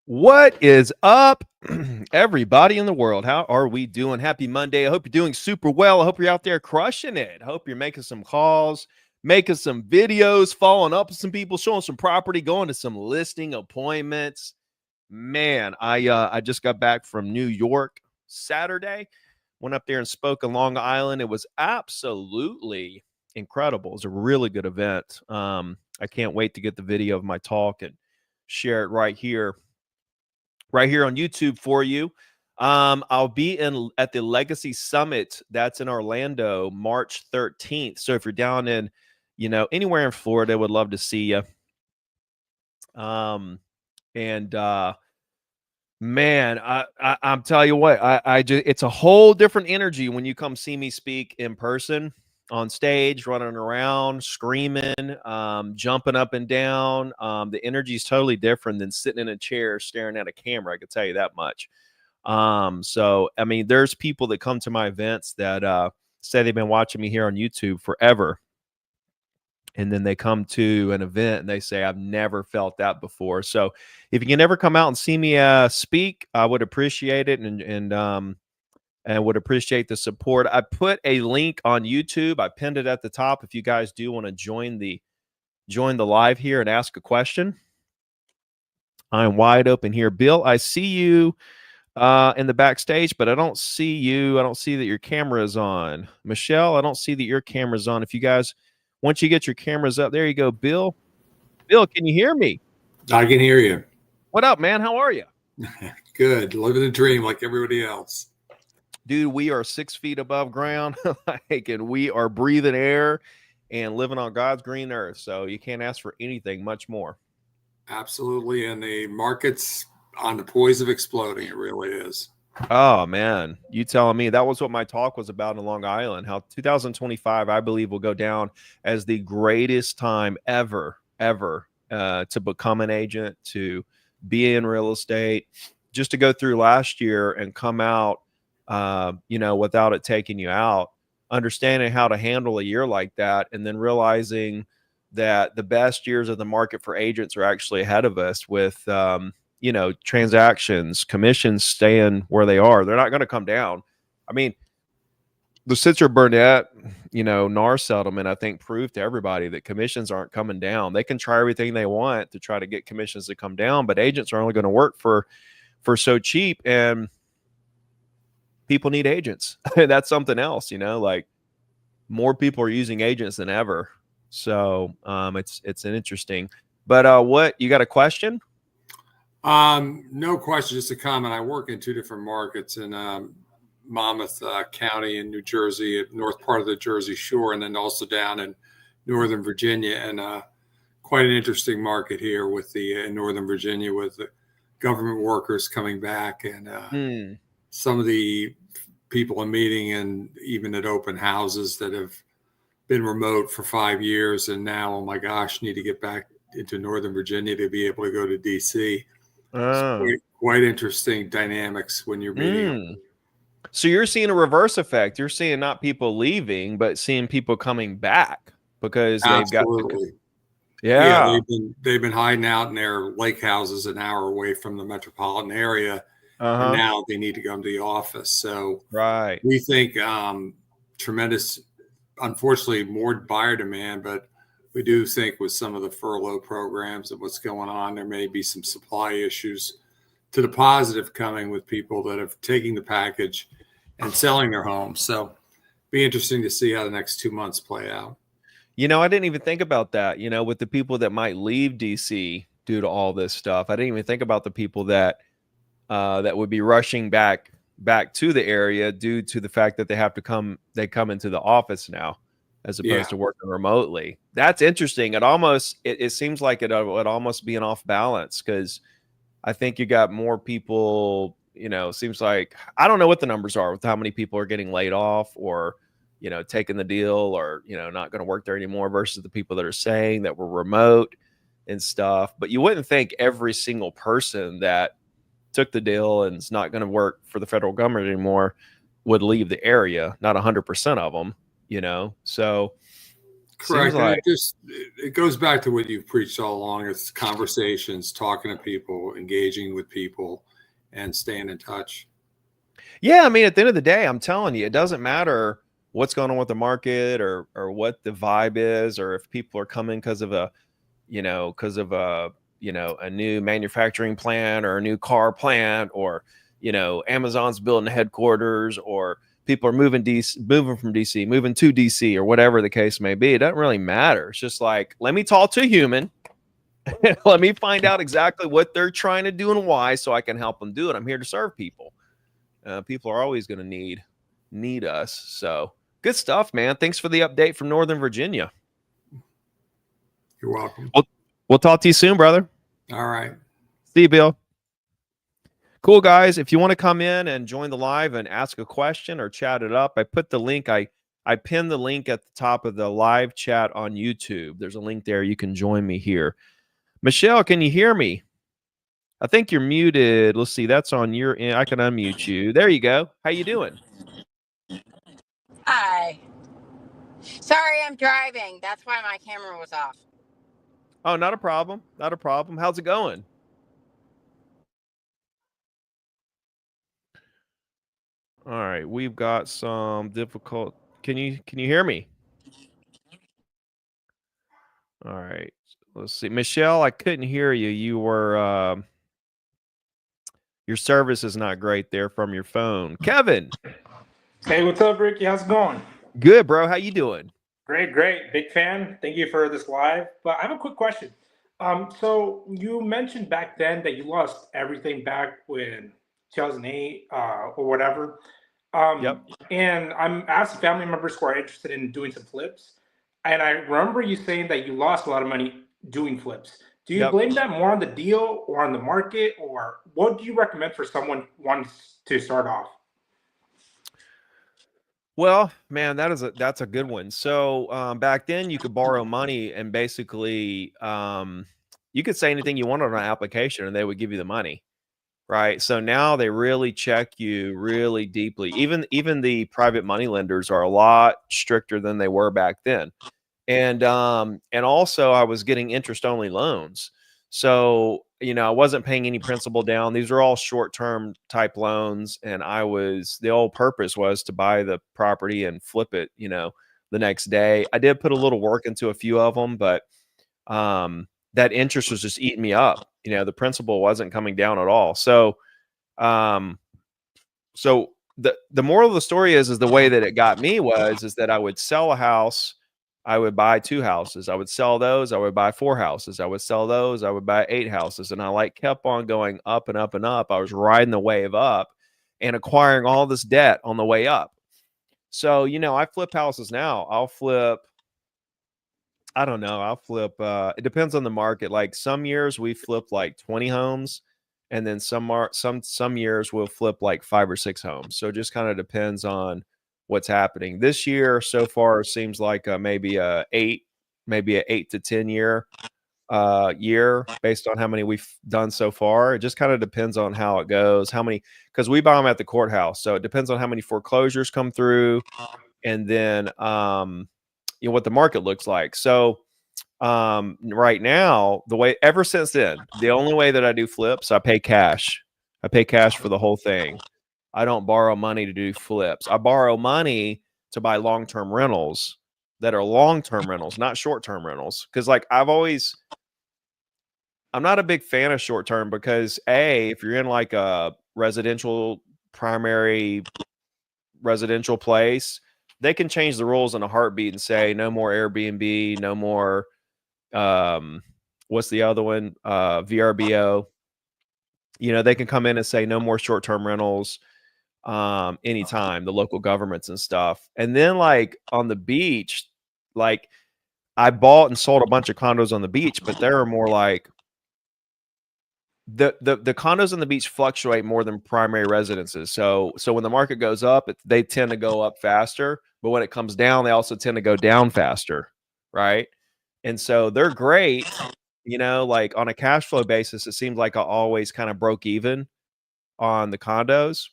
What is up, everybody in the world? How are we doing? Happy Monday. I hope you're doing super well. I hope you're out there crushing it. I hope you're making some calls, making some videos, following up with some people, showing some property, going to some listing appointments. Man, I just got back from New York Saturday. Went up there and spoke in Long Island. It was absolutely incredible. It was a really good event. I can't wait to get the video of my talk and share it right here on YouTube for you. I'll be in at the Legacy Summit. That's in Orlando, March 13th. So if you're down in, anywhere in Florida, would love to see you. And man, I'm telling you what, I just, it's a whole different energy when you come see me speak in person, on stage, running around, screaming, jumping up and down. The energy is totally different than sitting in a chair staring at a camera. I can tell you that much. So I mean, there's people that come to my events that say they've been watching me here on YouTube forever, and then they come to an event and they say, I've never felt that before. So if you can ever come out and see me speak, I would appreciate it, and would appreciate the support. I put a link on YouTube. I pinned it at the top. If you guys do want to join the live here and ask a question, I'm wide open here. Bill, I see you in the backstage, but I don't see you. I don't see that your camera is on. Michelle, I don't see that your camera is on. If you guys, once you get your cameras up, there you go. Bill, can you hear me? I can hear you. What up, man? How are you? Good. Living the dream like everybody else. Dude, we are 6 feet above ground, and we are breathing air and living on God's green earth. So you can't ask for anything much more. Absolutely. And the market's on the poise of exploding. It really is. Oh, man. You telling me. That was what my talk was about in Long Island, how 2025, I believe, will go down as the greatest time ever to become an agent, to be in real estate, just to go through last year and come out without it taking you out, understanding how to handle a year like that, and then realizing that the best years of the market for agents are actually ahead of us with, transactions, commissions staying where they are. They're not going to come down. I mean, the Sitzer Burnett, NAR settlement, I think, proved to everybody that commissions aren't coming down. They can try everything they want to try to get commissions to come down, but agents are only going to work for so cheap, and people need agents. That's something else, like more people are using agents than ever. So it's an interesting. But what, you got a question? No question, just a comment. I work in two different markets in Monmouth County in New Jersey, north part of the Jersey Shore, and then also down in Northern Virginia. And quite an interesting market here with the in Northern Virginia with the government workers coming back, and some of the people I'm meeting, and even at open houses that have been remote for 5 years and now, oh my gosh, need to get back into Northern Virginia to be able to go to DC. Quite interesting dynamics when you're meeting. So you're seeing a reverse effect. You're seeing not people leaving, but seeing people coming back because they've got. Yeah, they've been hiding out in their lake houses an hour away from the metropolitan area, and now they need to come to the office. So we think tremendous, unfortunately, more buyer demand, but we do think with some of the furlough programs and what's going on, there may be some supply issues to the positive coming with people that have taken the package and selling their homes. So be interesting to see how the next 2 months play out. I didn't even think about that, with the people that might leave DC due to all this stuff. I didn't even think about the people that would be rushing back to the area due to the fact that they come into the office now, as opposed to working remotely. That's interesting. It seems like it would almost be an off balance, because I think you got more people, seems like, I don't know what the numbers are with how many people are getting laid off or, taking the deal or, not going to work there anymore versus the people that are saying that we're remote and stuff. But you wouldn't think every single person that took the deal and is not going to work for the federal government anymore would leave the area. Not 100% of them, So Correct. Seems like. It goes back to what you've preached all along. It's conversations, talking to people, engaging with people, and staying in touch. Yeah, I mean, at the end of the day, I'm telling you, it doesn't matter what's going on with the market or what the vibe is, or if people are coming because of a, a new manufacturing plant or a new car plant, or Amazon's building headquarters, or people are moving from DC, moving to DC, or whatever the case may be. It doesn't really matter. It's just like, let me talk to a human. Let me find out exactly what they're trying to do and why, so I can help them do it. I'm here to serve people. People are always going to need us. So good stuff, man. Thanks for the update from Northern Virginia. You're welcome. We'll talk to you soon, brother. All right. See you, Bill. Cool, guys. If you want to come in and join the live and ask a question or chat it up, I put the link. I pinned the link at the top of the live chat on YouTube. There's a link there. You can join me here. Michelle, can you hear me? I think you're muted. Let's see. That's on your end. I can unmute you. There you go. How you doing? Hi. Sorry, I'm driving. That's why my camera was off. Oh, not a problem. Not a problem. How's it going? All right. We've got some difficult. Can you hear me? All right. Let's see. Michelle, I couldn't hear you. You were your service is not great there from your phone. Kevin. Hey, what's up, Ricky? How's it going? Good, bro. How you doing? Great. Big fan. Thank you for this live. But I have a quick question. So you mentioned back then that you lost everything back when 2008 or whatever. Yep. And I'm asking family members who are interested in doing some flips. And I remember you saying that you lost a lot of money doing flips. Do you blame that more on the deal or on the market, or what do you recommend for someone who wants to start off? Well, man, that's a good one. So back then you could borrow money and basically you could say anything you wanted on an application and they would give you the money. Right. So now they really check you really deeply. Even the private money lenders are a lot stricter than they were back then. And also I was getting interest only loans. So, I wasn't paying any principal down. These are all short-term type loans. And the whole purpose was to buy the property and flip it, the next day. I did put a little work into a few of them, but that interest was just eating me up. The principal wasn't coming down at all. So, the moral of the story is the way that it got me is that I would sell a house. I would buy 2 houses. I would sell those. I would buy 4 houses. I would sell those. I would buy 8 houses. And I kept on going up and up and up. I was riding the wave up and acquiring all this debt on the way up. So, I flip houses now. I don't know. It depends on the market. Like some years we flip like 20 homes, and then some years we'll flip like 5 or 6 homes. So it just kind of depends on what's happening. This year so far seems like maybe a 8 to 10 year based on how many we've done so far. It just kind of depends on how it goes, because we buy them at the courthouse. So it depends on how many foreclosures come through, and then what the market looks like. So right now, ever since then, the only way that I do flips, I pay cash. I pay cash for the whole thing. I don't borrow money to do flips. I borrow money to buy long-term rentals that are long-term rentals, not short-term rentals. Because I'm not a big fan of short-term because if you're in like a primary residential place, they can change the rules in a heartbeat and say no more Airbnb, no more what's the other one? VRBO. They can come in and say no more short-term rentals anytime, the local governments and stuff. And then like on the beach, like I bought and sold a bunch of condos on the beach, but there are more like the condos on the beach fluctuate more than primary residences. So when the market goes up, they tend to go up faster, but when it comes down, they also tend to go down faster, right? And so they're great, like on a cash flow basis, it seems like I always kind of broke even on the condos.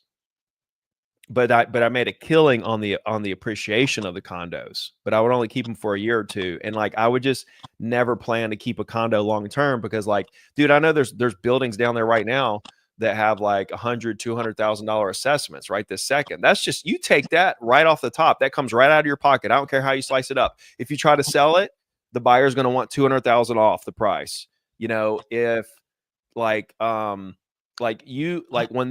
but I made a killing on the appreciation of the condos, but I would only keep them for a year or two. And like, I would just never plan to keep a condo long term, because like, dude, I know there's buildings down there right now that have like $100,000-$200,000 assessments right this second. That's just, you take that right off the top. That comes right out of your pocket. I don't care how you slice it up. If you try to sell it, the buyer's going to want 200,000 off the price. You know, if like when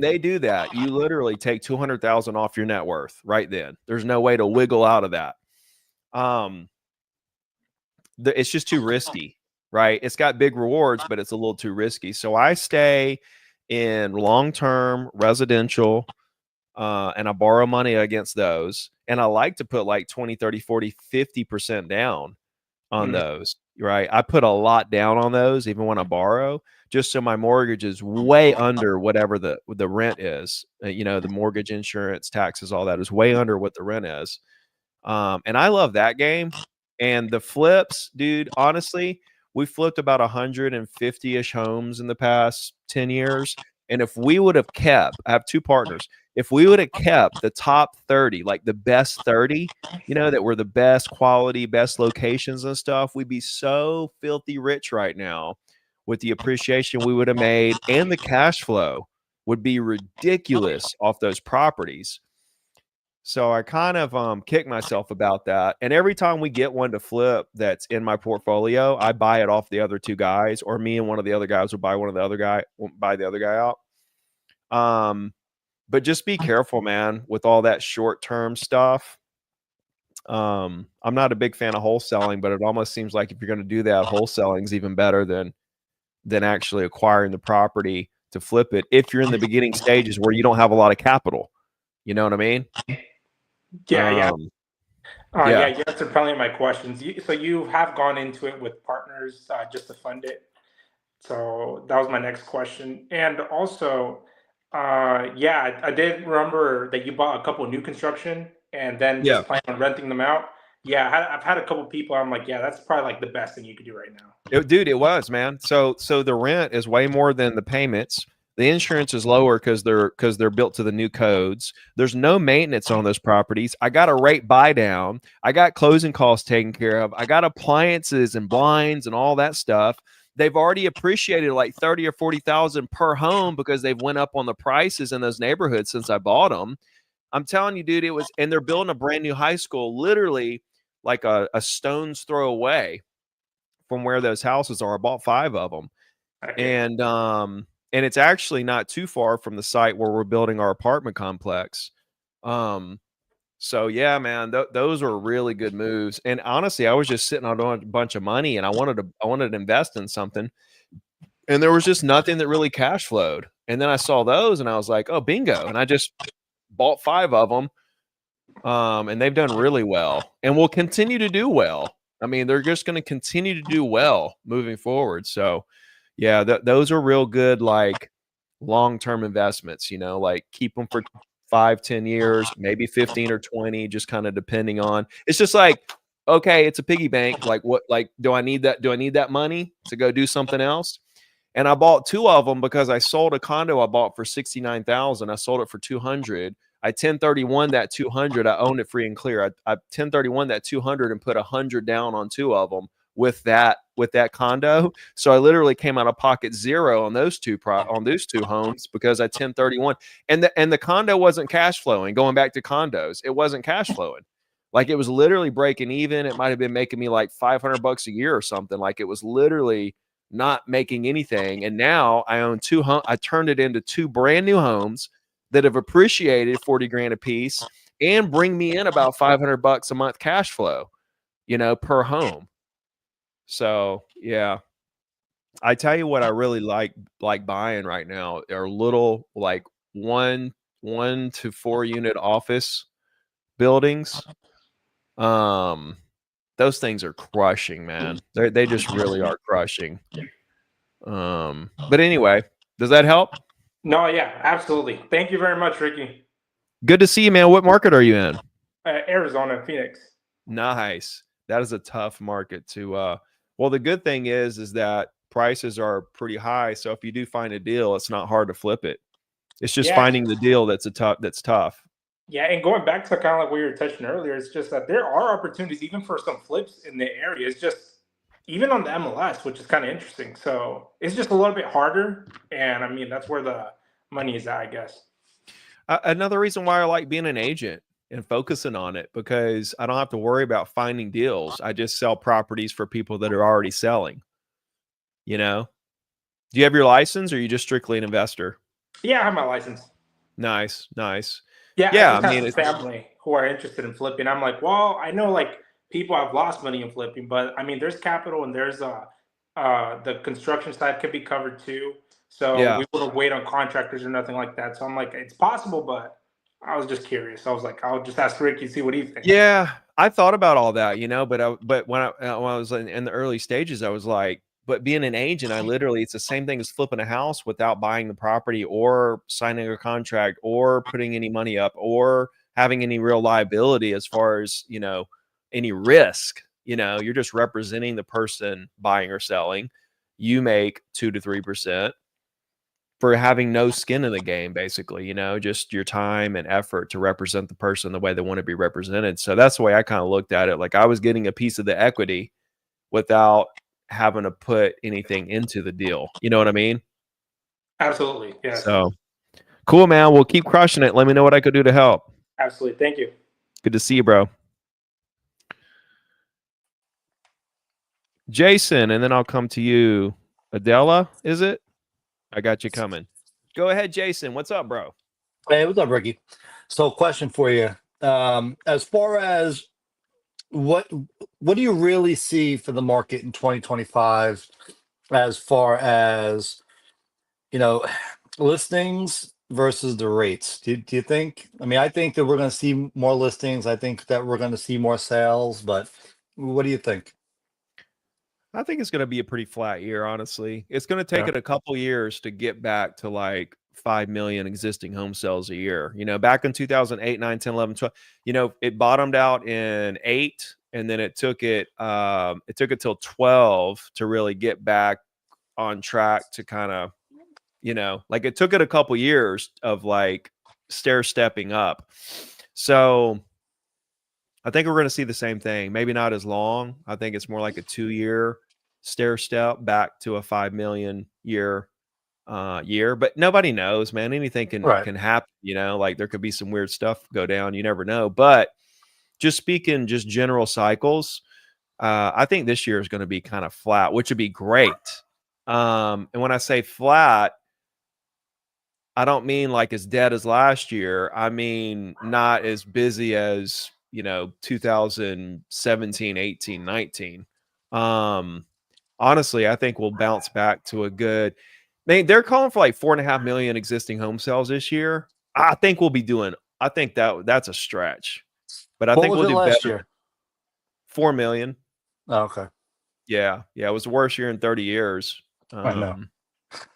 they do that, you literally take 200,000 off your net worth right then. There's no way to wiggle out of that. It's just too risky, right? It's got big rewards, but it's a little too risky. So I stay in long-term residential, and I borrow money against those. And I like to put like 20, 30, 40, 50% down on those, right? I put a lot down on those, even when I borrow, just so my mortgage is way under whatever the rent is. You know, the mortgage, insurance, taxes, all that is way under what the rent is. And I love that game. And the flips, dude, honestly, we flipped about 150-ish homes in the past 10 years. And if we would have kept, I have two partners, if we would have kept the top 30, like the best 30, you know, that were the best quality, best locations and stuff, we'd be so filthy rich right now with the appreciation we would have made, and the cash flow would be ridiculous off those properties. So I kind of kick myself about that. And every time we get one to flip that's in my portfolio, I buy it off the other two guys, or me and one of the other guys will buy the other guy out. But just be careful, man, with all that short-term stuff. I'm not a big fan of wholesaling, but it almost seems like if you're going to do that, wholesaling is even better than actually acquiring the property to flip it, if you're in the beginning stages where you don't have a lot of capital. You know what I mean? Yeah. Yeah. You answered probably my questions. So you have gone into it with partners just to fund it. So that was my next question. And also, I did remember that you bought a couple of new construction and then just plan on renting them out. Yeah, I've had a couple people. I'm like, yeah, that's probably like the best thing you could do right now. Dude, it was, man. So the rent is way more than the payments. The insurance is lower because they're built to the new codes. There's no maintenance on those properties. I got a rate buy down. I got closing costs taken care of. I got appliances and blinds and all that stuff. They've already appreciated like 30 or 40,000 per home because they've went up on the prices in those neighborhoods since I bought them. I'm telling you, dude, and they're building a brand new high school, literally like a stone's throw away from where those houses are. I bought 5 of them. And it's actually not too far from the site where we're building our apartment complex. So yeah, man, those were really good moves. And honestly, I was just sitting on a bunch of money, and I wanted to invest in something, and there was just nothing that really cash flowed. And then I saw those, and I was like, oh, bingo! And I just bought 5 of them, and they've done really well, and will continue to do well. I mean, they're just going to continue to do well moving forward. So yeah, those are real good, like long-term investments, you know, like keep them for 5-10 years, maybe 15 or 20, just kind of depending on, it's just like, okay, it's a piggy bank. Like what, like, do I need that money to go do something else? And I bought 2 of them because I sold a condo I bought for 69,000. I sold it for 200. I 1031 that 200. I owned it free and clear. I 1031 that 200 and put 100 down on 2 of them with that condo. So I literally came out of pocket zero on those two homes because I 1031, and the condo wasn't cash flowing. Going back to condos, it wasn't cash flowing. Like it was literally breaking even. It might have been making me like $500 a year or something. Like it was literally not making anything. And now I own 2 homes. I turned it into 2 brand new homes that have appreciated 40 grand a piece and bring me in about $500 a month cash flow, you know, per home. So yeah, I tell you what, I really like buying right now are little like 1 to 4 unit office buildings. Those things are crushing, man. They just really are crushing. But anyway, does that help? No, yeah, absolutely. Thank you very much, Ricky. Good to see you, man. What market are you in? Arizona, Phoenix. Nice. That is a tough market to well, the good thing is that prices are pretty high. So if you do find a deal, it's not hard to flip it. It's just finding the deal that's tough. Yeah, and going back to kind of like what you were touching earlier, it's just that there are opportunities even for some flips in the area. It's just even on the MLS, which is kind of interesting. So it's just a little bit harder, and I mean that's where the money is at, I guess. Another reason why I like being an agent and focusing on it, because I don't have to worry about finding deals. I just sell properties for people that are already selling. You know, do you have your license, or are you just strictly an investor? Yeah, I have my license. Nice, nice. Yeah, I Yeah, I just have mean, some family who are interested in flipping. I'm like, well, I know like people have lost money in flipping, but I mean, there's capital and there's the construction side can be covered too. So yeah, we wouldn't wait on contractors or nothing like that. So I'm like, it's possible, but I was just curious. I was like, I'll just ask Ricky, see what he thinks. yeah. I thought about all that, you know, but when I was in the early stages, I was like, but being an agent, I literally, it's the same thing as flipping a house without buying the property or signing a contract or putting any money up or having any real liability as far as, you know, any risk. You know, you're just representing the person buying or selling. You make 2 to 3% for having no skin in the game, basically, you know, just your time and effort to represent the person the way they want to be represented. So that's the way I kind of looked at it. Like I was getting a piece of the equity without having to put anything into the deal. You know what I mean? Absolutely. Yes. So cool, man. We'll keep crushing it. Let me know what I could do to help. Absolutely. Thank you. Good to see you, bro. Jason, and then I'll come to you. Adela, is it? I got you coming. Go ahead, Jason. What's up, bro? Hey, what's up, Ricky? So, question for you. As far as what do you really see for the market in 2025 as far as, you know, listings versus the rates? Do you think? I mean, I think that we're going to see more listings. I think that we're going to see more sales, but what do you think? I think it's going to be a pretty flat year, honestly. It's going to take Yeah. it a couple years to get back to like 5 million existing home sales a year. You know, back in 2008, 9, 10, 11, 12, you know, it bottomed out in 8 and then it took it till 12 to really get back on track to kind of, you know, like it took it a couple years of like stair stepping up. So, I think we're going to see the same thing. Maybe not as long. I think it's more like a 2-year stair step back to a 5 million year year. But nobody knows, man. Anything Right. can happen. You know, like there could be some weird stuff go down. You never know. But just speaking, just general cycles, I think this year is going to be kind of flat, which would be great. And when I say flat, I don't mean like as dead as last year. I mean not as busy as, you know, 2017, 18, 19. Honestly, I think we'll bounce back to a good. They're calling for like 4.5 million existing home sales this year. I think we'll be doing. I think that's a stretch, but I What think was we'll it do last better. year? 4 million. Oh, okay. Yeah, it was the worst year in 30 years. I know.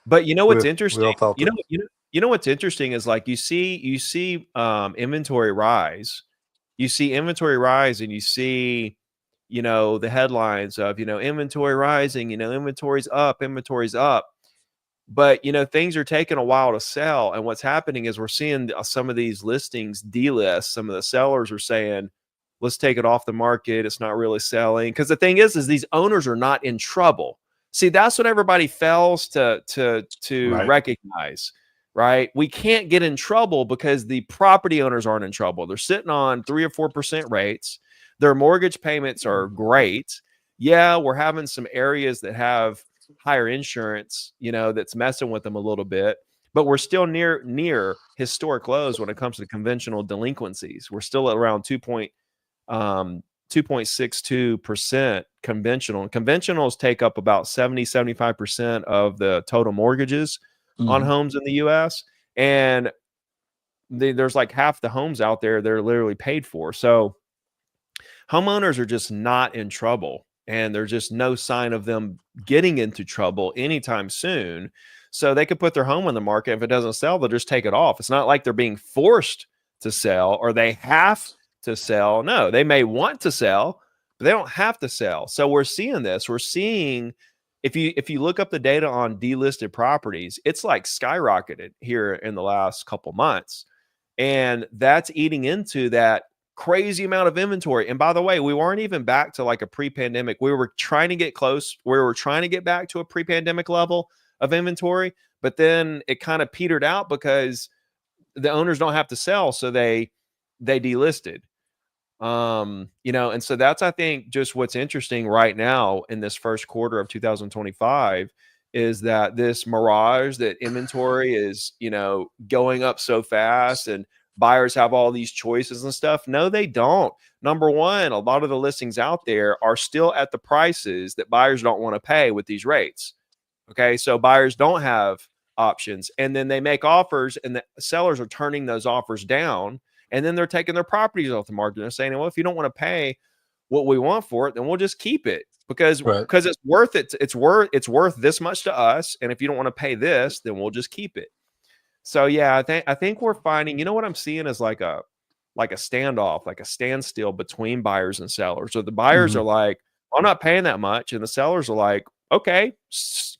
But you know what's We interesting? all felt it. You know what's interesting is like you see inventory rise. You see inventory rise and you see, you know, the headlines of, you know, inventory rising, you know, inventory's up. But, you know, things are taking a while to sell. And what's happening is we're seeing some of these listings delist. Some of the sellers are saying, let's take it off the market. It's not really selling. Because the thing is these owners are not in trouble. See, that's what everybody fails to Right. recognize, right? We can't get in trouble because the property owners aren't in trouble. They're sitting on 3 or 4% rates. Their mortgage payments are great. Yeah, we're having some areas that have higher insurance, you know, that's messing with them a little bit, but we're still near historic lows when it comes to conventional delinquencies. We're still at around 2.62% conventional. And conventionals take up about 75% of the total mortgages on Mhm. homes in the US. And there's like half the homes out there that are literally paid for. So homeowners are just not in trouble. And there's just no sign of them getting into trouble anytime soon. So they could put their home on the market. If it doesn't sell, they'll just take it off. It's not like they're being forced to sell or they have to sell. No, they may want to sell, but they don't have to sell. So we're seeing this. We're seeing if you look up the data on delisted properties, it's like skyrocketed here in the last couple months. And that's eating into that crazy amount of inventory. And by the way, we weren't even back to like a pre-pandemic. We were trying to get close. We were trying to get back to a pre-pandemic level of inventory, but then it kind of petered out because the owners don't have to sell, so they delisted. And so that's, I think, just what's interesting right now in this first quarter of 2025 is that this mirage that inventory is, going up so fast and buyers have all these choices and stuff. No, they don't. Number one, a lot of the listings out there are still at the prices that buyers don't want to pay with these rates. Okay. So buyers don't have options, and then they make offers and the sellers are turning those offers down, and then they're taking their properties off the market and saying, well, if you don't want to pay what we want for it, then we'll just keep it because it's worth it. It's worth this much to us. And if you don't want to pay this, then we'll just keep it. So yeah, I think we're finding, what I'm seeing is like a standoff, like a standstill between buyers and sellers. So the buyers are like, I'm not paying that much. And the sellers are like, okay,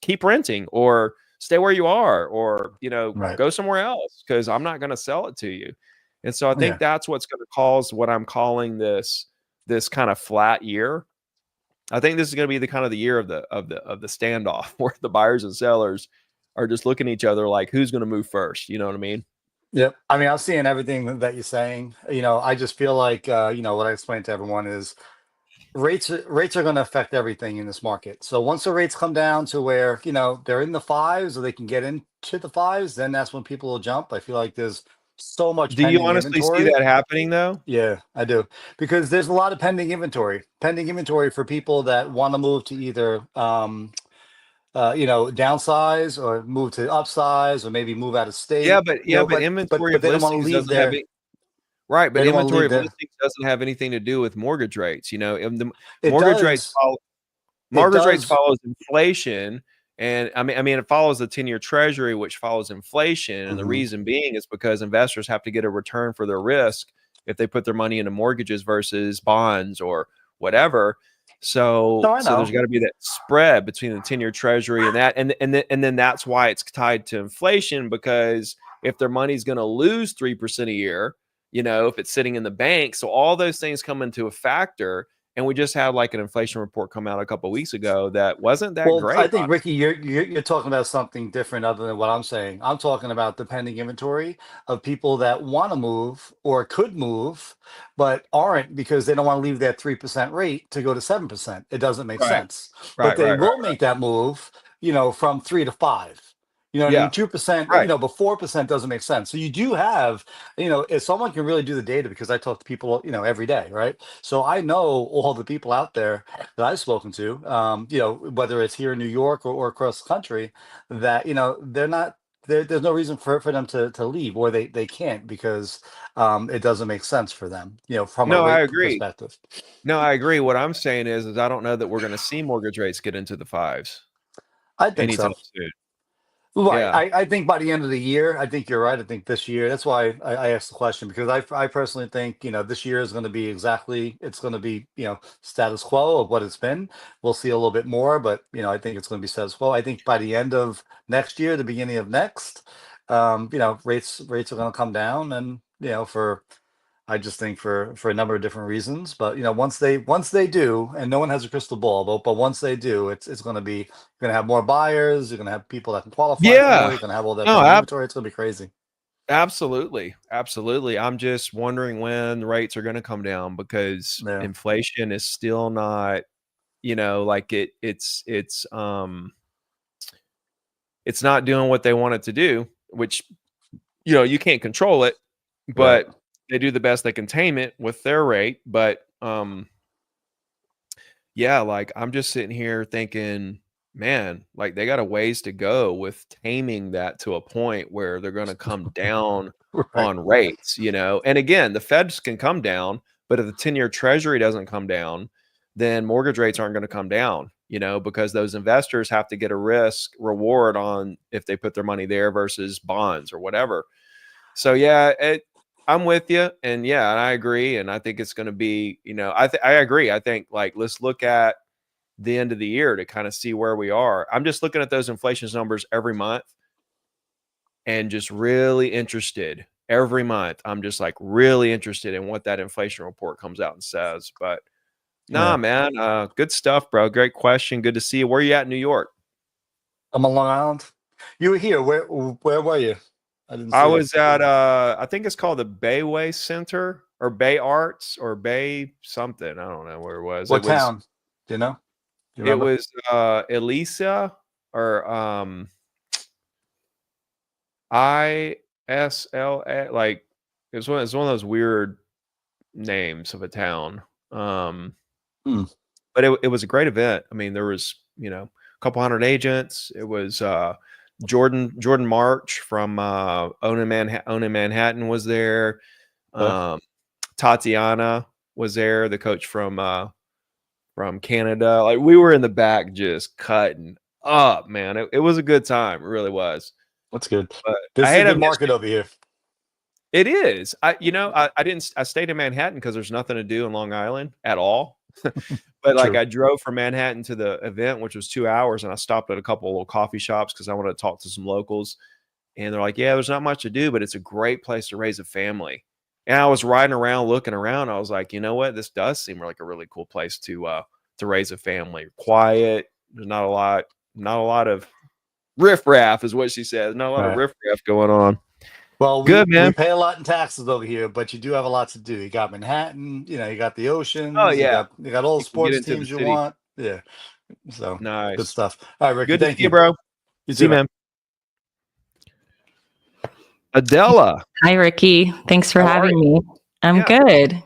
keep renting or stay where you are, or, go somewhere else because I'm not going to sell it to you. And so I think that's what's going to cause what I'm calling this kind of flat year. I think this is going to be the kind of the year of the standoff where the buyers and sellers are just looking at each other like, who's going to move first? You know what I mean? Yep. I mean, I'm seeing everything that you're saying. I just feel like, what I explained to everyone is rates are going to affect everything in this market. So once the rates come down to where, they're in the fives or they can get into the fives, then that's when people will jump. I feel like there's so much Do you pending honestly see inventory. that happening though? Yeah, I do. Because there's a lot of pending inventory for people that want to move to either, downsize or move to upsize or maybe move out of Yeah, state, but but inventory of they don't want to listings leave doesn't have their, it. Right, but they don't want to inventory leave of their, listings doesn't have anything to do with mortgage rates. And the it mortgage rates does, follow it mortgage rates does. follows inflation, and I mean it follows the 10-year treasury, which follows inflation. And the Mhm. reason being is because investors have to get a return for their risk if they put their money into mortgages versus bonds or whatever. No, So I there's know. got to be that spread between the 10-year treasury and that, and then that's why it's tied to inflation, because if their money's going to lose 3% a year, if it's sitting in the bank, so all those things come into a factor. And we just had like an inflation report come out a couple of weeks ago that wasn't that Well, I great. think Ricky, you're talking about something different other than what I'm saying. I'm talking about the pending inventory of people that want to move or could move, but aren't because they don't want to leave that 3% rate to go to 7%. It doesn't make Right, sense. But right, they right, right. will make that move, from 3 to 5. You know what I mean? Yeah, 2%, right. but 4% doesn't make sense. So you do have, if someone can really do the data, because I talk to people, every day, right? So I know all the people out there that I've spoken to, whether it's here in New York or across the country, that, they're not, there's no reason for them to leave, or they can't because it doesn't make sense for them, from a No, I rate agree. perspective. No, I agree. What I'm saying is I don't know that we're going to see mortgage rates get into the fives I think anytime so. soon. Right. Yeah. I think by the end of the year, I think you're right. I think this year, that's why I asked the question, because I personally think, this year is going to be it's going to be, status quo of what it's been. We'll see a little bit more, but, I think it's going to be status quo. I think by the end of next year, the beginning of next, rates are going to come down and, I just think for a number of different reasons, but once they do, and no one has a crystal ball, but once they do, it's going to be, you're going to have more buyers, you're going to have people that can qualify for more, Yeah. you're going to have all that No, pending inventory. It's going to be crazy. absolutely. Absolutely. I'm just wondering when the rates are going to come down because Yeah. inflation is still not, like it's not doing what they want it to do, which, you can't control it, Right. but they do the best they can tame it with their rate. But yeah, like I'm just sitting here thinking, man, like they got a ways to go with taming that to a point where they're going to come down Right. on rates, And again, the Feds can come down, but if the 10-year treasury doesn't come down, then mortgage rates aren't going to come down, because those investors have to get a risk reward on if they put their money there versus bonds or whatever. So yeah, I'm with you, and yeah, and I agree, and I think it's going to be, I agree. I think like let's look at the end of the year to kind of see where we are. I'm just looking at those inflation numbers every month, and just really interested every month. I'm just like really interested in what that inflation report comes out and says. But nah, man, good stuff, bro. Great question. Good to see you. Where are you at in New York? I'm on Long Island. You were here. Where were you? I didn't see I you. was at I think it's called the Bayway Center or Bay Arts or Bay something. I don't know where it was. What town? Do you know? Do you It remember? was Elisa or ISLA, like it's one of those weird names of a town. But it was a great event. I mean, there was, a couple hundred agents. It was Jordan March from Own in Manhattan was there. Tatiana was there, the coach from Canada. Like, we were in the back just cutting up, man. It was a good time. It really was. That's good. But this is a good market over here. It is. I stayed in Manhattan because there's nothing to do in Long Island at all. But like, I drove from Manhattan to the event, which was 2 hours, and I stopped at a couple of little coffee shops because I wanted to talk to some locals. And they're like, yeah, there's not much to do, but it's a great place to raise a family. And I was riding around, looking around. I was like, you know what? This does seem like a really cool place to raise a family. Quiet. There's not a lot of riffraff, is what she says. Not a lot of riffraff going on. Well, good, man. We pay a lot in taxes over here, but you do have a lot to do. You got Manhattan, you got the ocean. Oh yeah, you got all the sports teams you want. Yeah, so nice, good stuff. All right, Ricky, good to thank see you, bro. You see, man. Adela. Hi, Ricky. Thanks for having me. I'm good.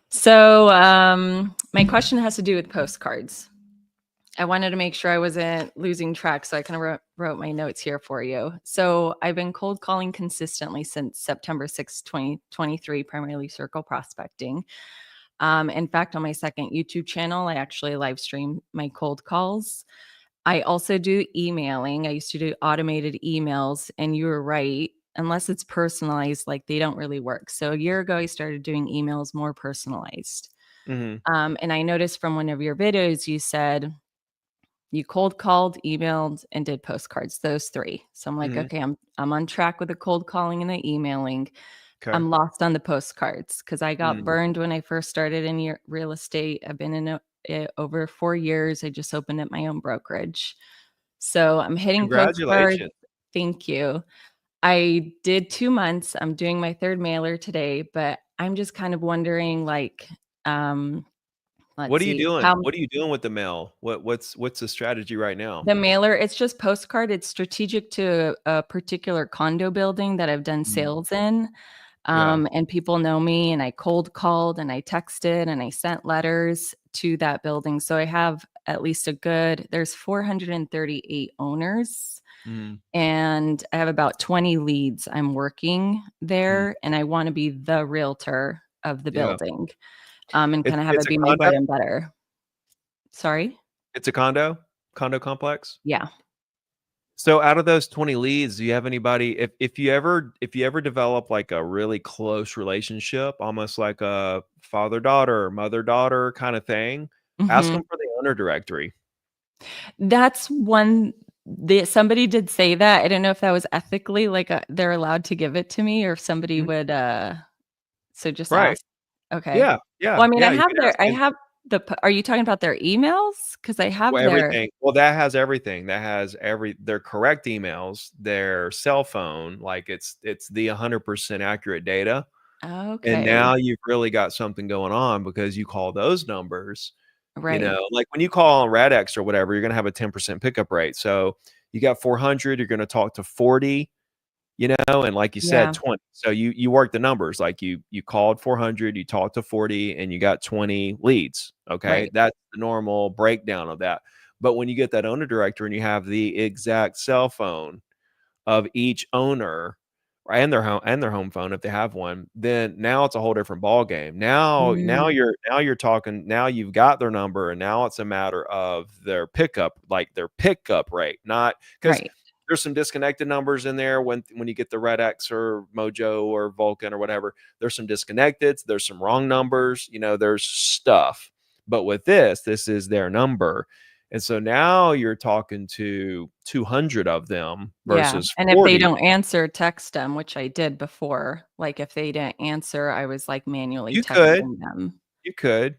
So my question has to do with postcards. I wanted to make sure I wasn't losing track, so I kind of wrote my notes here for you. So I've been cold calling consistently since September 6, 2023, primarily circle prospecting. In fact, on my second YouTube channel, I actually live stream my cold calls. I also do emailing. I used to do automated emails, and you were right. Unless it's personalized, like, they don't really work. So a year ago, I started doing emails more personalized. And I noticed from one of your videos, you said you cold called, emailed, and did postcards, those three. So I'm like, okay, I'm on track with the cold calling and the emailing. Okay. I'm lost on the postcards because I got burned when I first started in real estate. I've been in it over 4 years. I just opened up my own brokerage. So I'm hitting postcards. Thank you. I did 2 months. I'm doing my third mailer today, but I'm just kind of wondering, like, what are you doing? What are you doing with the mail? What's the strategy right now? The mailer, it's just postcard. It's strategic to a particular condo building that I've done sales in. And people know me, and I cold called and I texted and I sent letters to that building. So I have at least there's 438 owners. And I have about 20 leads I'm working there, and I want to be the realtor of the building. And kind of have it be my bread and butter. Sorry? It's a condo complex? Yeah. So out of those 20 leads, do you have anybody, if you ever develop like a really close relationship, almost like a father-daughter, mother-daughter kind of thing, ask them for the owner directory. That's one. Somebody did say that. I don't know if that was ethically, like, they're allowed to give it to me, or if somebody would so just ask. Okay. Yeah. Well, I mean, I have are you talking about their emails? Because I have everything. Well, that has everything. That has their correct emails, their cell phone, like it's the 100% accurate data. Okay. And now you've really got something going on because you call those numbers. Right. Like when you call on Radex or whatever, you're going to have a 10% pickup rate. So you got 400, you're going to talk to 40, and like you said, 20. So you work the numbers, like you called 400, you talked to 40, and you got 20 leads. Okay. Right. That's the normal breakdown of that. But when you get that owner directory and you have the exact cell phone of each owner, right, and their home phone if they have one, then now it's a whole different ball game. Now you're talking, now you've got their number, and now it's a matter of their pickup rate, not because there's some disconnected numbers in there when you get the Red X or Mojo or Vulcan or whatever. There's some disconnected, there's some wrong numbers, there's stuff. But with this is their number. And so now you're talking to 200 of them versus And 40. if they don't answer, text them, which I did before. Like if they didn't answer, I was like manually texting them. You could.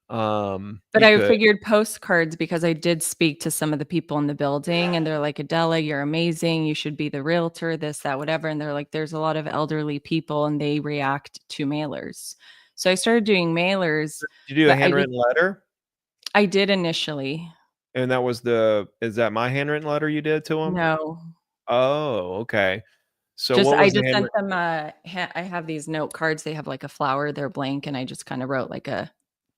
But I figured postcards, because I did speak to some of the people in the building and they're like, Adela, you're amazing. You should be the realtor, this, that, whatever. And they're like, there's a lot of elderly people and they react to mailers. So I started doing mailers. Did you do a handwritten letter? I did initially. And that was is that my handwritten letter you did to them? No. Oh, okay. So I just sent them I have these note cards. They have like a flower, they're blank. And I just kind of wrote like a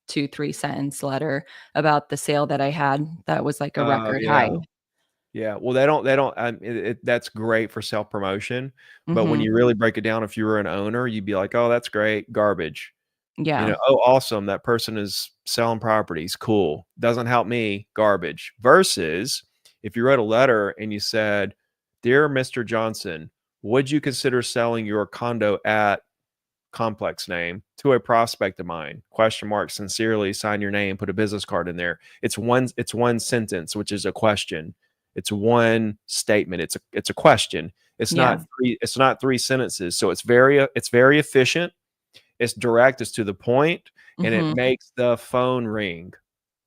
2-3 sentence letter about the sale that I had. That was like a record high. Yeah. Well, they don't, that's great for self-promotion. But when you really break it down, if you were an owner, you'd be like, oh, that's great. Garbage. Yeah. You know, oh, awesome. That person is selling properties. Cool. Doesn't help me. Garbage. Versus if you wrote a letter and you said, dear Mr. Johnson, would you consider selling your condo at complex name to a prospect of mine? Question mark, sincerely, sign your name, put a business card in there. It's one sentence, which is a question. It's one statement. It's a question. It's not three sentences. So it's very efficient. It's direct, it's to the point, and it makes the phone ring,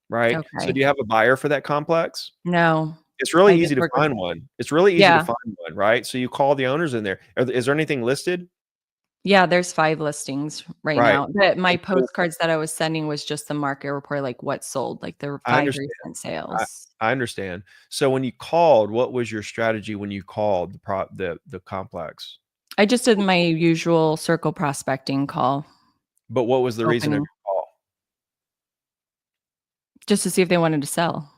right? Okay. So do you have a buyer for that complex? No. It's really easy to find one. It's really easy to find one, right? So you call the owners in there. Is there anything listed? Yeah, there's 5 listings right now. But my postcards that I was sending was just the market report, like what sold, like there were 5 recent sales. I understand. So when you called, what was your strategy when you called the complex? I just did my usual circle prospecting call. But what was the reason of your call? Just to see if they wanted to sell.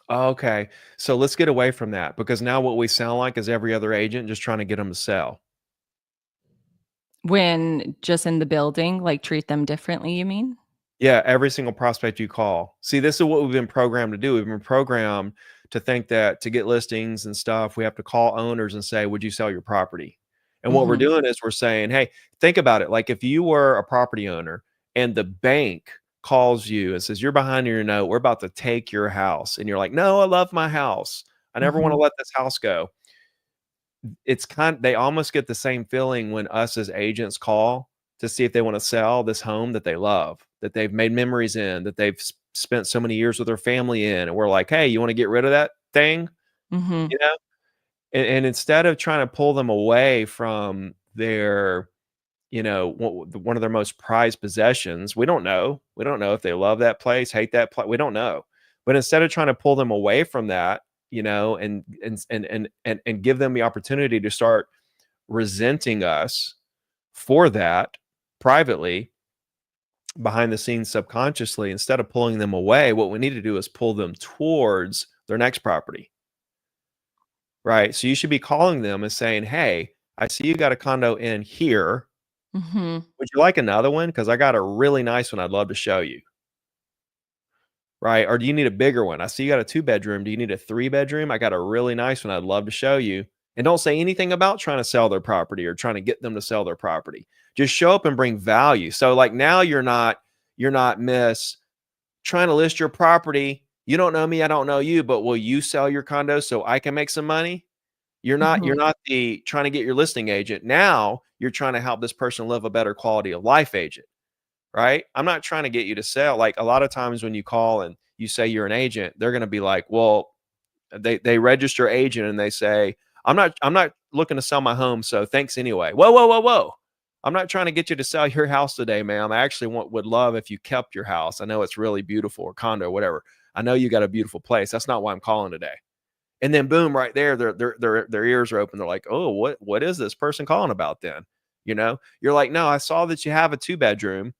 Okay. So let's get away from that, because now what we sound like is every other agent just trying to get them to sell. When just in the building, like treat them differently, you mean? Yeah, every single prospect you call. See, this is what we've been programmed to do. We've been programmed to think that to get listings and stuff, we have to call owners and say, would you sell your property? And what we're doing is we're saying, hey, think about it. Like if you were a property owner and the bank calls you and says, you're behind your note, we're about to take your house. And you're like, no, I love my house. I never want to let this house go. They almost get the same feeling when us as agents call to see if they want to sell this home that they love, that they've made memories in, that they've spent so many years with their family in. And we're like, hey, you want to get rid of that thing? You know? And instead of trying to pull them away from their, one of their most prized possessions, we don't know. We don't know if they love that place, hate that place. We don't know. But instead of trying to pull them away from that, and give them the opportunity to start resenting us for that privately, behind the scenes, subconsciously, instead of pulling them away, what we need to do is pull them towards their next property. Right. So you should be calling them and saying, hey, I see you got a condo in here. Would you like another one? Because I got a really nice one I'd love to show you. Right. Or do you need a bigger one? I see you got a 2-bedroom. Do you need a 3-bedroom? I got a really nice one I'd love to show you. And don't say anything about trying to sell their property or trying to get them to sell their property. Just show up and bring value. So like now you're not miss trying to list your property. You don't know me, I don't know you, but will you sell your condo so I can make some money? You're not the trying to get your listing agent. Now you're trying to help this person live a better quality of life agent, right? I'm not trying to get you to sell. Like a lot of times when you call and you say you're an agent, they're going to be like, well, they register agent and they say, I'm not looking to sell my home, so thanks anyway. Whoa. I'm not trying to get you to sell your house today, ma'am. I actually would love if you kept your house. I know it's really beautiful, or condo, or whatever. I know you got a beautiful place. That's not why I'm calling today. And then boom, right there, their ears are open. They're like, oh, what is this person calling about then? You're like, no, I saw that you have a 2-bedroom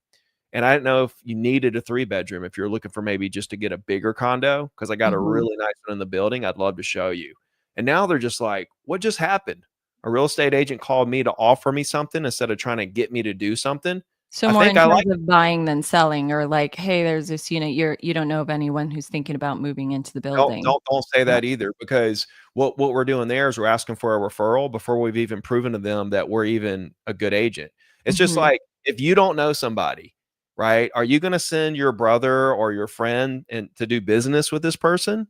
and I didn't know if you needed a 3-bedroom, if you're looking for maybe just to get a bigger condo, because I got a really nice one in the building. I'd love to show you. And now they're just like, what just happened? A real estate agent called me to offer me something instead of trying to get me to do something. So more in terms of buying than selling, or like, hey, there's this unit. You don't know of anyone who's thinking about moving into the building. Don't say that either, because what we're doing there is we're asking for a referral before we've even proven to them that we're even a good agent. It's just like, if you don't know somebody right? Are you going to send your brother or your friend and to do business with this person?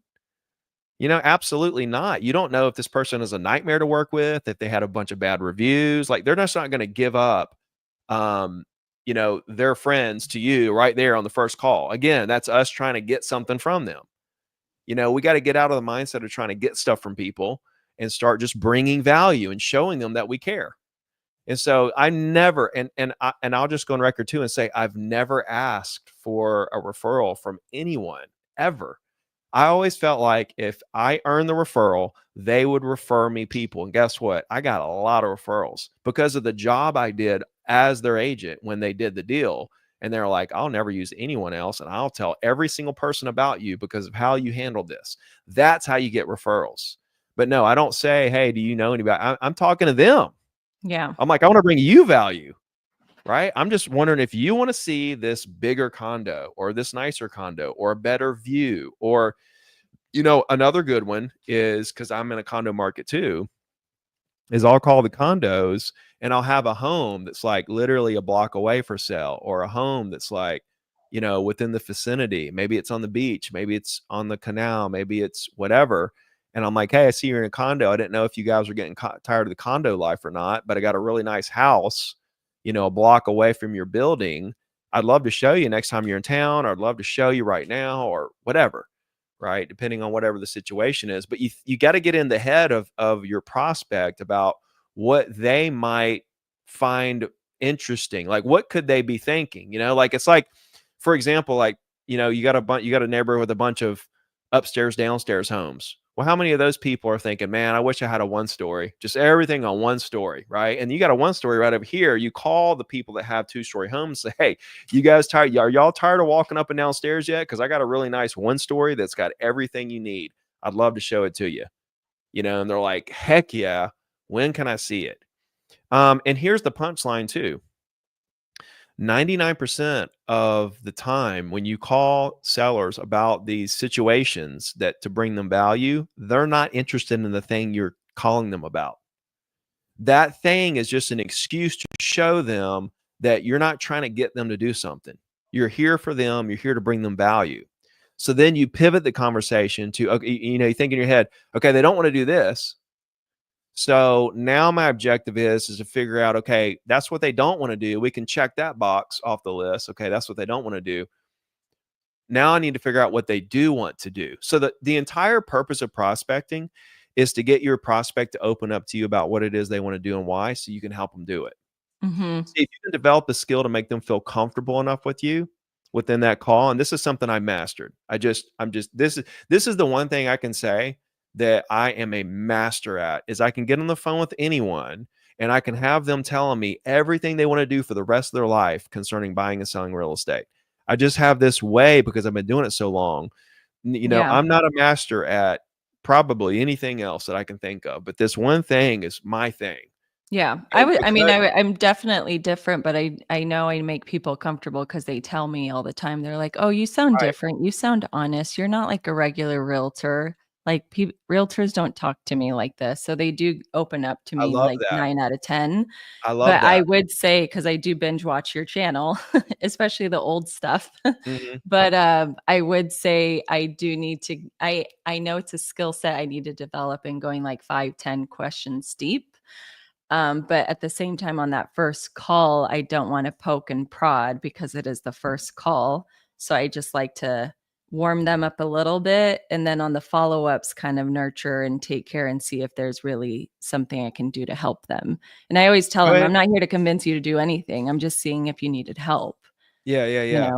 Absolutely not. You don't know if this person is a nightmare to work with, if they had a bunch of bad reviews. Like, they're just not going to give up, their friends to you right there on the first call. Again, that's us trying to get something from them. We got to get out of the mindset of trying to get stuff from people and start just bringing value and showing them that we care. And so I never, and I'll just go on record too and say, I've never asked for a referral from anyone ever. I always felt like if I earned the referral, they would refer me people. And guess what? I got a lot of referrals because of the job I did as their agent when they did the deal. And they're like, I'll never use anyone else. And I'll tell every single person about you because of how you handled this. That's how you get referrals. But no, I don't say, hey, do you know anybody? I'm talking to them. Yeah. I'm like, I want to bring you value. Right? I'm just wondering if you want to see this bigger condo or this nicer condo or a better view, or, another good one is, because I'm in a condo market too, is I'll call the condos and I'll have a home that's like literally a block away for sale, or a home that's like, within the vicinity. Maybe it's on the beach, maybe it's on the canal, maybe it's whatever. And I'm like, hey, I see you're in a condo. I didn't know if you guys were getting tired of the condo life or not, but I got a really nice house, a block away from your building. I'd love to show you next time you're in town, or I'd love to show you right now, or whatever, right? Depending on whatever the situation is. But you got to get in the head of your prospect about what they might find interesting. Like, what could they be thinking? Like, it's like, for example, like, you got a neighborhood with a bunch of upstairs, downstairs homes. Well, how many of those people are thinking, man, I wish I had a one story, just everything on one story, right? And you got a one story right over here. You call the people that have 2-story homes, say, hey, you guys tired? Are y'all tired of walking up and down stairs yet? Because I got a really nice one story that's got everything you need. I'd love to show it to you. And they're like, heck yeah. When can I see it? And here's the punchline too. 99% of the time when you call sellers about these situations that to bring them value, they're not interested in the thing you're calling them about. That thing is just an excuse to show them that you're not trying to get them to do something. You're here for them. You're here to bring them value. So then you pivot the conversation to, okay, you think in your head, okay, they don't want to do this. So now my objective is to figure out, okay, that's what they don't want to do. We can check that box off the list. Okay, that's what they don't want to do. Now I need to figure out what they do want to do. So the entire purpose of prospecting is to get your prospect to open up to you about what it is they want to do and why, so you can help them do it. Mm-hmm. See, if you can develop the skill to make them feel comfortable enough with you within that call, and this is something I mastered. This is the one thing I can say that I am a master at, is I can get on the phone with anyone and I can have them telling me everything they want to do for the rest of their life concerning buying and selling real estate. I just have this way because I've been doing it so long. Yeah. I'm not a master at probably anything else that I can think of, but this one thing is my thing. Yeah, I'm definitely different, but I know I make people comfortable because they tell me all the time. They're like, "Oh, you sound Right. different. You sound honest. You're not like a regular realtor. Like realtors don't talk to me like this." So they do open up to I me love like that. 9 out of 10. I love But I that. would say, because I do binge watch your channel, especially the old stuff. Mhm. But I would say I do need to. I know it's a skill set I need to develop in going like 5-10 questions deep. But at the same time, on that first call, I don't want to poke and prod because it is the first call. So I just like to warm them up a little bit. And then on the follow-ups, kind of nurture and take care and see if there's really something I can do to help them. And I always tell Go them, ahead. I'm not here to convince you to do anything. I'm just seeing if you needed help. Yeah.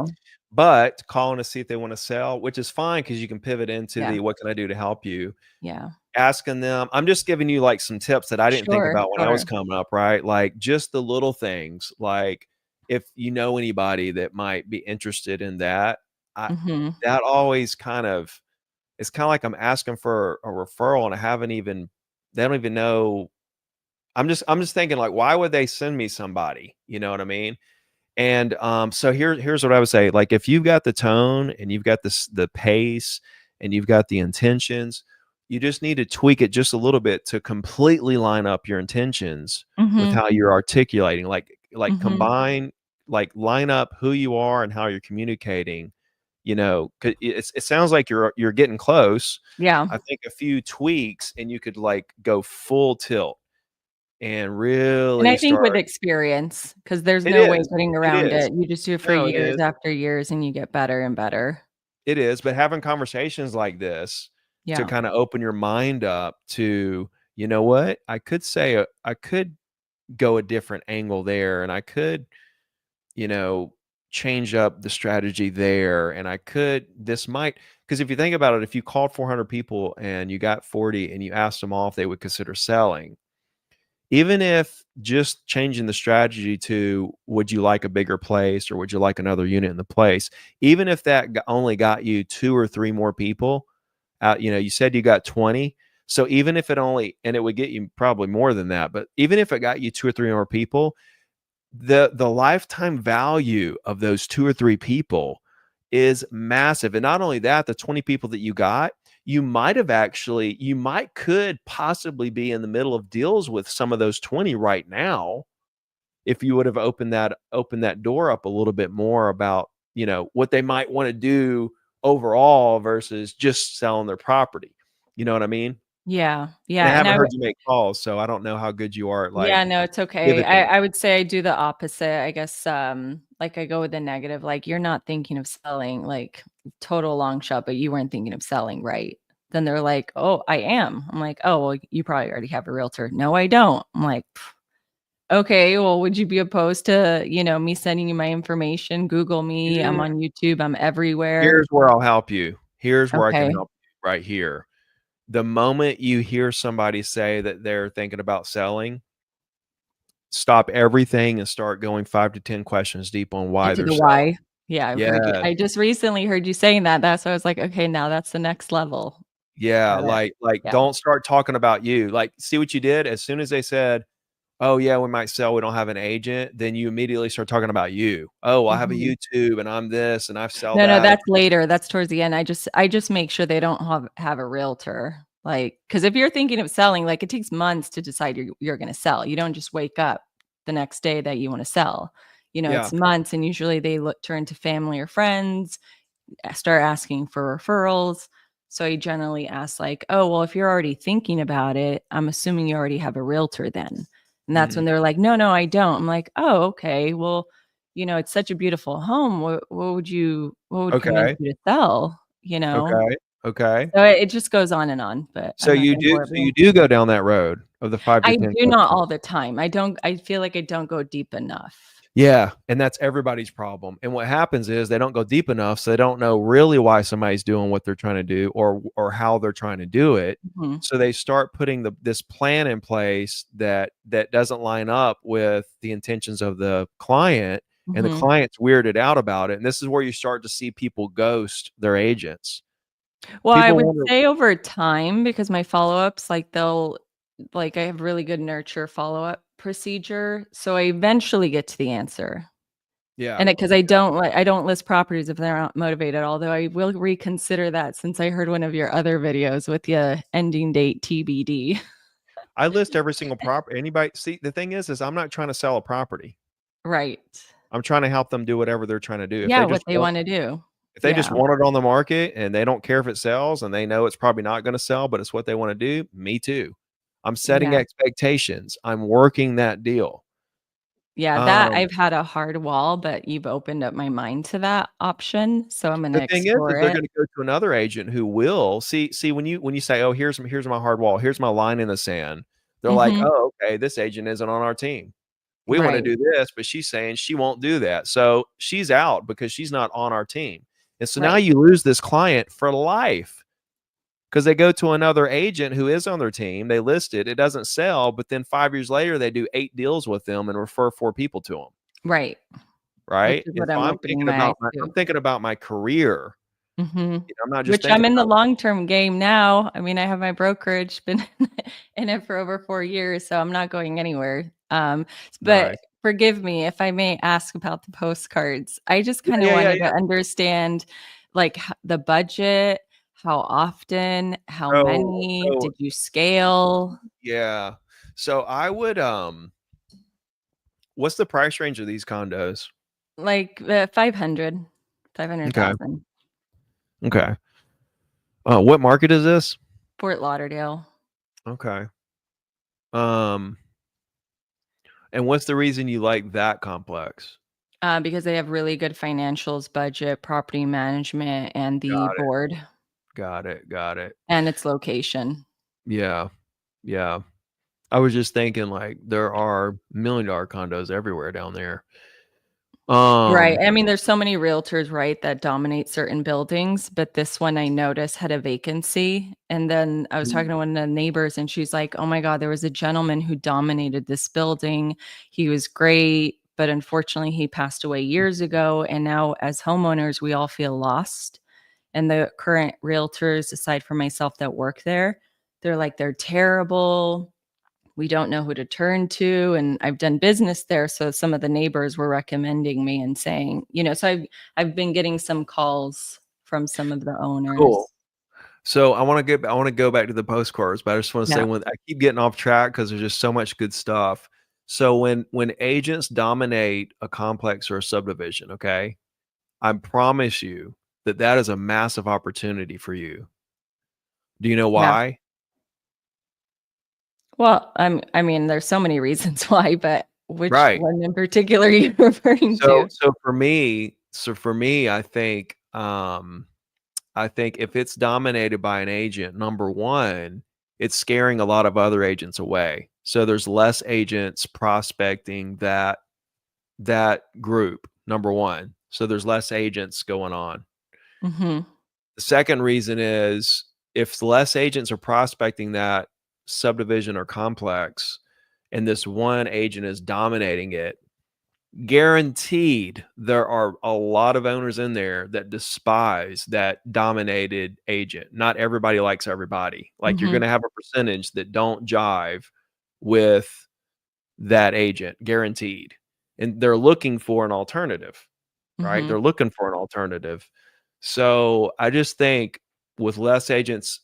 But calling to see if they want to sell, which is fine because you can pivot into Yeah. the what can I do to help you? Yeah. Asking them, I'm just giving you like some tips that I didn't think Sure. about when I was coming up, right? Like just the little things, like if you know anybody that might be interested in that, Mm-hmm. that always it's kind of like I'm asking for a referral and they don't even know. I'm just thinking like, why would they send me somebody? You know what I mean? And so here's what I would say. Like if you've got the tone and you've got the pace and you've got the intentions, you just need to tweak it just a little bit to completely line up your intentions with Mm-hmm. how you're articulating. Like Mm-hmm. combine like line up who you are and how you're communicating. You know, 'cause it sounds like you're getting close. Yeah. I think a few tweaks and you could like go full tilt and really And I think with start. experience, because there's It no way is. getting It around is. it. You just do it for No, it years is. after years and you get better and better. It is. But having conversations like this to Yeah. kind of open your mind up to, you know what, I could say, I could go a different angle there, and I could, you know, change up the strategy there, and I could, this might, because if you think about it, if you called 400 people and you got 40 and you asked them all if they would consider selling, even if just changing the strategy to would you like a bigger place or would you like another unit in the place, even if that only got you 2 or 3 more people out, you know, you said you got 20. So even if it only, and it would get you probably more than that, but even if it got you 2 or 3 more people, the lifetime value of those 2 or 3 people is massive. And not only that, the 20 people that you got, you might could possibly be in the middle of deals with some of those 20 right now if you would have opened that door up a little bit more about, you know, what they might want to do overall versus just selling their property. You know what I mean? Yeah. And I Yeah. And haven't heard you make calls, so I don't know how good you are at like yeah, no, it's okay. pivoting. I would say I do the opposite. I guess like I go with the negative, like you're not thinking of selling, like total long shot, but you weren't thinking of selling, right? Then they're like, "Oh, I am." I'm like, "Oh, well, you probably already have a realtor." No, I don't. I'm like, "Okay, well, would you be opposed to, you know, me sending you my information? Google me. I'm Mm, on YouTube. I'm everywhere." Here's where I'll help you. Here's where I can Okay. help you right here. The moment you hear somebody say that they're thinking about selling, stop everything and start going 5 to 10 questions deep on why Into they're the selling. why. Yeah, I've heard you. Yes. I just recently heard you saying that. That's why I was like, "Okay, now that's the next level." Yeah, But like yeah. don't start talking about you. Like, see what you did? As soon as they said, "Oh, yeah, we might sell, we don't have an agent," then you immediately start talking about you. "Oh, I have a Mhm. YouTube and I'm this and I sell No, no, that." that's later. That's towards the end. I just make sure they don't have a realtor. Like, because if you're thinking of selling, like it takes months to decide you're gonna sell. You don't just wake up the next day that you want to sell. You know, Yeah. it's months, and usually they turn to family or friends, start asking for referrals. So I generally ask like, "Oh, well, if you're already thinking about it, I'm assuming you already have a realtor then." And that's when Mhm. they're like, "No, no, I don't." I'm like, "Oh, okay. Well, you know, it's such a beautiful home. What would convince Okay. you to sell?" You know? Okay. Okay. So it just goes on, but So I'm not you gonna do bore so you everyone. do go down that road of the 5 to I 10 do not questions. all the time. I feel like I don't go deep enough. Yeah, and that's everybody's problem. And what happens is they don't go deep enough, so they don't know really why somebody's doing what they're trying to do or how they're trying to do it. Mhm. So they start putting this plan in place that doesn't line up with the intentions of the client, and the Mhm. client's weirded out about it. And this is where you start to see people ghost their agents. Well, I People would wonder, say over time, because my follow-ups, like, I have really good nurture follow-up procedure, so I eventually get to the answer. yeah. And because I don't list properties if they're not motivated, although I will reconsider that since I heard one of your other videos with the ending date TBD. I list every single property. Anybody see, the thing is I'm not trying to sell a property. Right. I'm trying to help them do whatever they're trying to do. Yeah, what they wanna do. If they just Yeah. want it on the market and they don't care if it sells and they know it's probably not going to sell, but it's what they want to do, me too. I'm setting Yeah. expectations. I'm working that deal. Yeah, that Um, I've had a hard wall, but you've opened up my mind to that option, so I'm gonna the thing is explore they're it. going to go to another agent who will see when you say, "Oh, here's my hard wall. Here's my line in the sand." They're like, Mhm. "Oh, okay, this agent isn't on our team. We want to Right. do this, but she's saying she won't do that." So she's out because she's not on our team. And so now Right. you lose this client for life. Because they go to another agent who is on their team, they list it, it doesn't sell, but then 5 years later, they do 8 deals with them and refer 4 people to them, Right. Which right? is And what so I'm opening my eyes I'm to. thinking about my career. Mhm. You know, I'm not just Which thinking I'm in the about. long-term game now. I mean, I have my brokerage, been in it for over 4 years, so I'm not going anywhere. But Nice. forgive me if I may ask about the postcards. I just Yeah, kinda yeah, yeah, wanted to yeah. understand, like, the budget, how often, how many, So did you scale? yeah. So I would, what's the price range of these condos? Like 500,000. Okay. What market is this? Fort Lauderdale. Okay. And what's the reason you like that complex? Because they have really good financials, budget, property management, and the board. Got it. And its location. Yeah. I was just thinking, like, there are $1 million condos everywhere down there. Right. I mean, there's so many realtors, right, that dominate certain buildings, but this one I noticed had a vacancy. And then I was talking to one of the neighbors, and she's like, "Oh my God, there was a gentleman who dominated this building. He was great, but unfortunately he passed away years ago. And now as homeowners, we all feel lost. And the current realtors, aside from myself that work there, they're like, they're terrible. We don't know who to turn to. And I've done business there. So some of the neighbors were recommending me and saying, so I've been getting some calls from some of the owners. Cool. So I want to go back to the postcards, but I just want to say, when I keep getting off track because there's just so much good stuff. So when agents dominate a complex or a subdivision, okay, I promise you that is a massive opportunity for you. Do you know why? Well, I mean, there's so many reasons why, but which one in particular are you referring to? So for me, I think if it's dominated by an agent, number one, it's scaring a lot of other agents away. So there's less agents prospecting that group, number one. So there's less agents going on. Mm-hmm. The second reason is, if less agents are prospecting that subdivision or complex, and this one agent is dominating it, guaranteed there are a lot of owners in there that despise that dominated agent. Not everybody likes everybody. Like, you're going to have a percentage that don't jive with that agent, guaranteed. And they're looking for an alternative, right? They're looking for an alternative. So I just think with less agents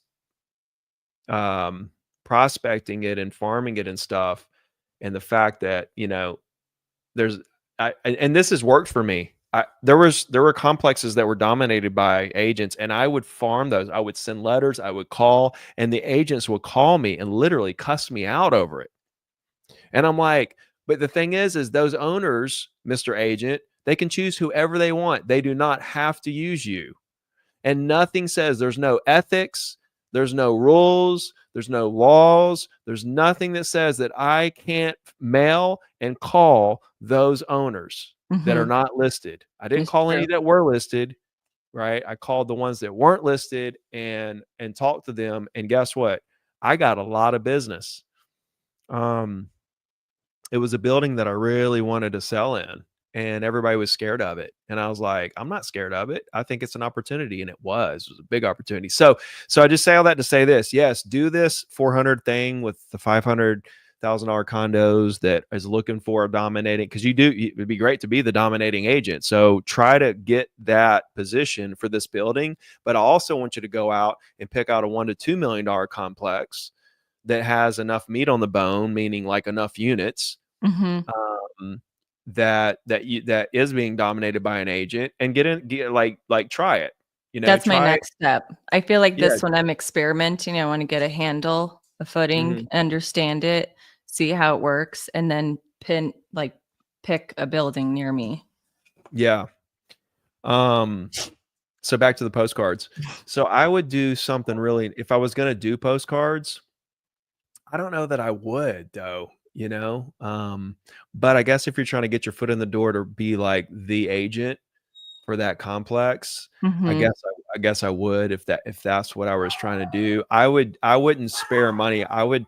prospecting it and farming it and stuff, and the fact that, there's and this has worked for me. There were complexes that were dominated by agents, and I would farm those. I would send letters, I would call, and the agents would call me and literally cuss me out over it. And I'm like, but the thing is those owners, Mr. Agent, they can choose whoever they want. They do not have to use you. And nothing says, there's no ethics, there's no rules, there's no laws, there's nothing that says that I can't mail and call those owners that are not listed. I didn't call any that were listed, right? I called the ones that weren't listed and talked to them. And guess what? I got a lot of business. It was a building that I really wanted to sell in, and everybody was scared of it. And I was like, I'm not scared of it. I think it's an opportunity. And it was a big opportunity. So I just say all that to say this. Yes, do this 400 thing with the $500,000 condos that is looking for a dominating, because it would be great to be the dominating agent. So try to get that position for this building. But I also want you to go out and pick out a $1 to $2 million complex that has enough meat on the bone, meaning like enough units, that is being dominated by an agent, and try it. That's my next step. I feel like this one I'm experimenting. I want to get a handle, a footing, understand it, see how it works, and then pick a building near me. Yeah. So back to the postcards. So I would do something really, if I was going to do postcards, I don't know that I would though, but I guess if you're trying to get your foot in the door to be like the agent for that complex, I guess I would, if that's what I was trying to do. I wouldn't spare money. I would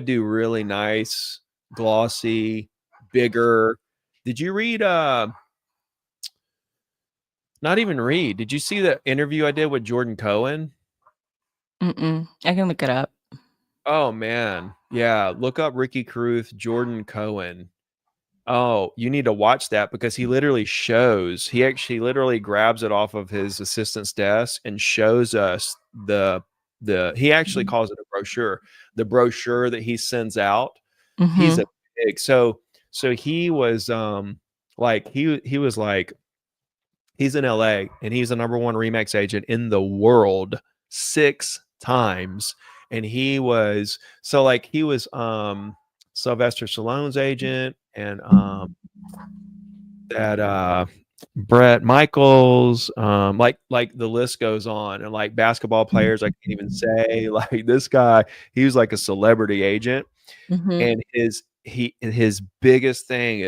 do really nice, glossy, bigger. Did you read not even read. Did you see the interview I did with Jordan Cohen? I can look it up. Oh man. Yeah. Look up Ricky Caruth, Jordan Cohen. Oh, you need to watch that, because he actually literally grabs it off of his assistant's desk and shows us he actually calls it a brochure, the brochure that he sends out. He's a big, so he was, Like he was like, he's in LA and he's the #1 Remax agent in the world 6 times. And he was Sylvester Stallone's agent, and that Brett Michaels, like the list goes on, and like basketball players I can't even say. Like this guy, he was like a celebrity agent, and his biggest thing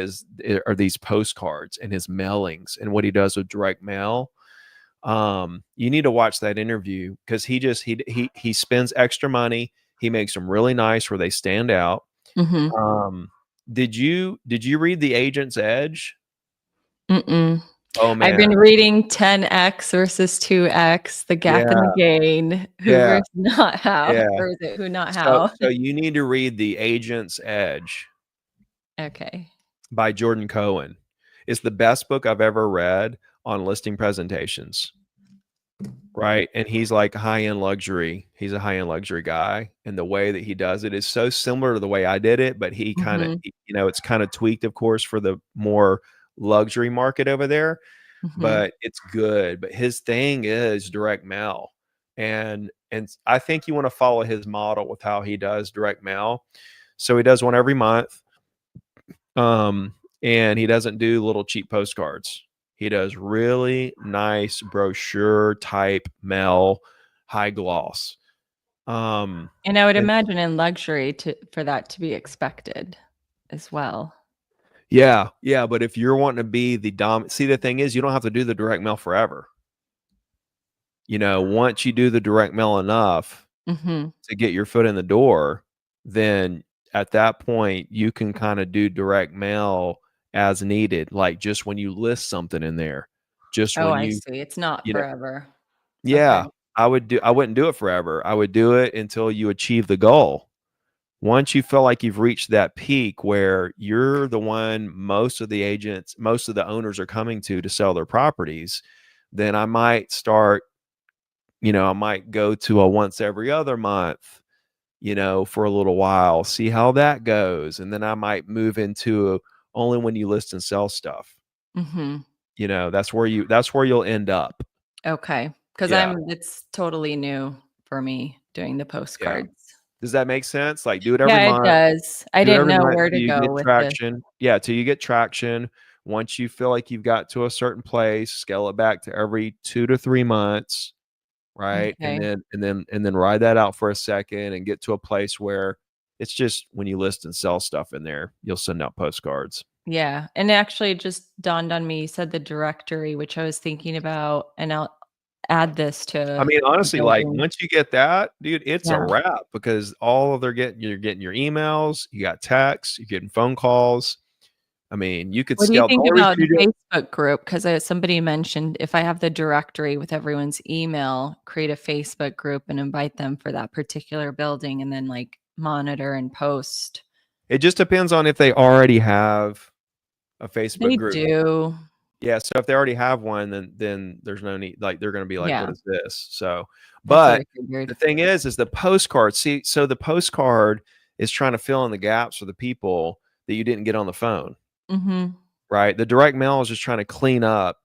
are these postcards and his mailings and what he does with direct mail. You need to watch that interview because he spends extra money. He makes them really nice where they stand out. Did you read The Agent's Edge? Mm-mm. Oh man, I've been reading 10x versus 2x, the gap in the gain, who versus not how, or is it who not how? So you need to read The Agent's Edge. Okay. By Jordan Cohen. It's the best book I've ever read on listing presentations. Right. And he's like high-end luxury. He's a high-end luxury guy. And the way that he does it is so similar to the way I did it, but he kind of, it's kind of tweaked, of course, for the more luxury market over there. But it's good. But his thing is direct mail. And I think you want to follow his model with how he does direct mail. So he does one every month. And he doesn't do little cheap postcards. He does really nice brochure type mail, high gloss. And I would imagine in luxury for that to be expected as well. Yeah. But if you're wanting to be see, the thing is, you don't have to do the direct mail forever. Once you do the direct mail enough to get your foot in the door, then at that point you can kind of do direct mail as needed, like just when you list something in there, I see. It's not forever. Yeah. Okay. I wouldn't do it forever. I would do it until you achieve the goal. Once you feel like you've reached that peak where you're the one most of the owners are coming to sell their properties, then I might start, I might go to a once every other month, for a little while, see how that goes. And then I might move into only when you list and sell stuff. That's where you'll end up. Okay. Because it's totally new for me doing the postcards. Yeah. Does that make sense? Like do it every month. Yeah, it does. I didn't know where to go with traction. Till you get traction. Once you feel like you've got to a certain place, scale it back to every 2 to 3 months. Right. Okay. And then ride that out for a second and get to a place where it's just when you list and sell stuff in there, you'll send out postcards. Yeah. And actually it just dawned on me, you said the directory, which I was thinking about, and I'll add this to. I mean, honestly, like once you get that, dude, it's a wrap because you're getting your emails, you got texts, you're getting phone calls. I mean, you could What do you think about the Facebook group? Because somebody mentioned if I have the directory with everyone's email, create a Facebook group and invite them for that particular building and then like monitor and post. It just depends on if they already have a Facebook group. They do. Yeah. So if they already have one, then there's no need. Like they're going to be like, what is this? So, but the thing is the postcard. See, so the postcard is trying to fill in the gaps for the people that you didn't get on the phone. Right. The direct mail is just trying to clean up,